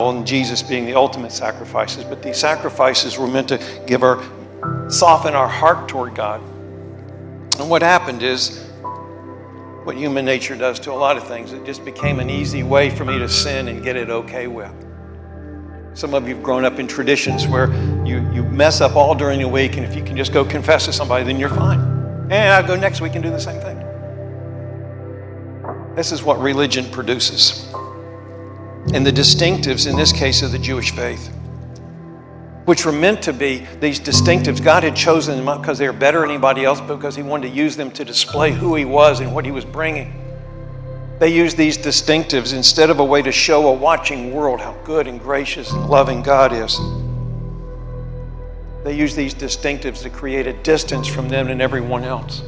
and Jesus being the ultimate sacrifices, but these sacrifices were meant to soften our heart toward God. And what happened is what human nature does to a lot of things. It just became an easy way for me to sin and get it okay with. Some of you have grown up in traditions where you mess up all during the week, and if you can just go confess to somebody, then you're fine. And I'll go next week and do the same thing. This is what religion produces. And the distinctives, in this case, of the Jewish faith, which were meant to be these distinctives. God had chosen them not because they were better than anybody else, but because he wanted to use them to display who he was and what he was bringing. They used these distinctives instead of a way to show a watching world how good and gracious and loving God is. They used these distinctives to create a distance from them and everyone else,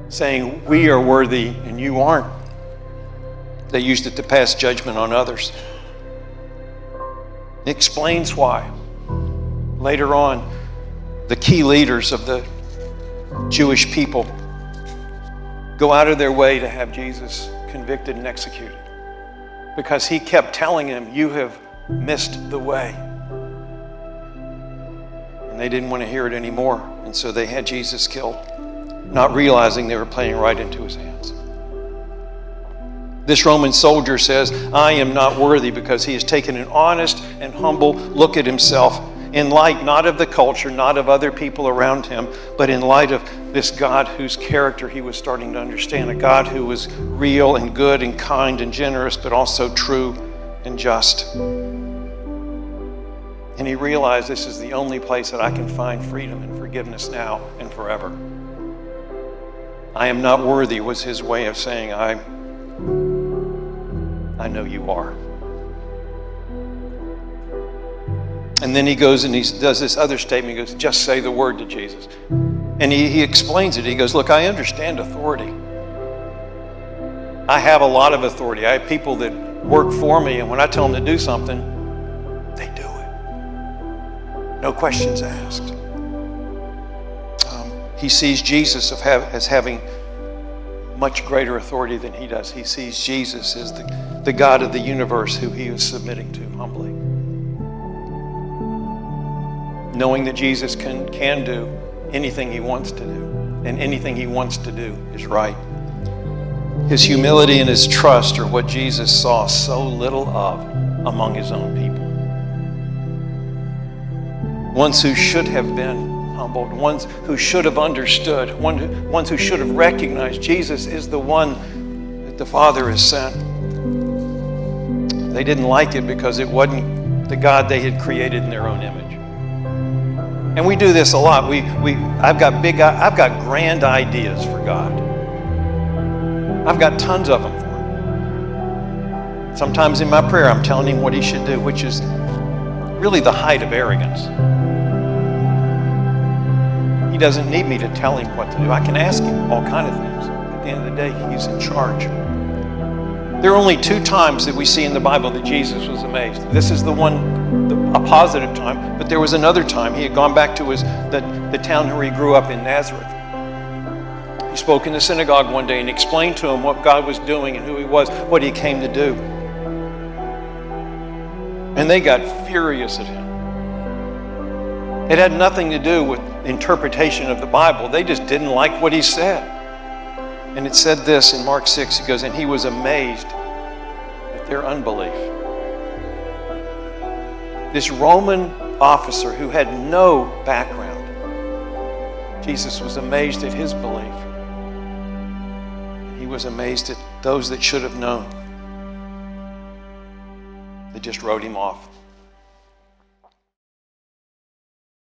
saying, we are worthy and you aren't. They used it to pass judgment on others. It explains why. Later on, the key leaders of the Jewish people go out of their way to have Jesus convicted and executed, because he kept telling them, you have missed the way. And they didn't want to hear it anymore, and so they had Jesus killed, not realizing they were playing right into his hands. This Roman soldier says, I am not worthy, because he has taken an honest and humble look at himself in light not of the culture, not of other people around him, but in light of this God whose character he was starting to understand, a God who was real and good and kind and generous, but also true and just. And he realized, this is the only place that I can find freedom and forgiveness now and forever. I am not worthy was his way of saying, I know you are. And then he goes and he does this other statement. He goes, just say the word to Jesus. And he explains it. He goes, look, I understand authority. I have a lot of authority. I have people that work for me, and when I tell them to do something, they do it. No questions asked. He sees Jesus as having much greater authority than he does. He sees Jesus as the God of the universe who he is submitting to humbly. Knowing that Jesus can do anything he wants to do, and anything he wants to do is right. His humility and his trust are what Jesus saw so little of among his own people. Ones who should have been humbled, ones who should have understood, ones who should have recognized Jesus is the one that the Father has sent. They didn't like it because it wasn't the God they had created in their own image. And we do this a lot. I've got grand ideas for God. I've got tons of them for him. Sometimes in my prayer, I'm telling him what he should do, which is really the height of arrogance. He doesn't need me to tell him what to do. I can ask him all kinds of things. At the end of the day, he's in charge. There are only 2 times that we see in the Bible that Jesus was amazed. This is the one, a positive time, but there was another time. He had gone back to the town where he grew up in Nazareth. He spoke in the synagogue one day and explained to him what God was doing and who he was, what he came to do. And they got furious at him. It had nothing to do with interpretation of the Bible. They just didn't like what he said. And it said this in Mark 6, it goes, and he was amazed at their unbelief. This Roman officer who had no background, Jesus was amazed at his belief. He was amazed at those that should have known. They just wrote him off.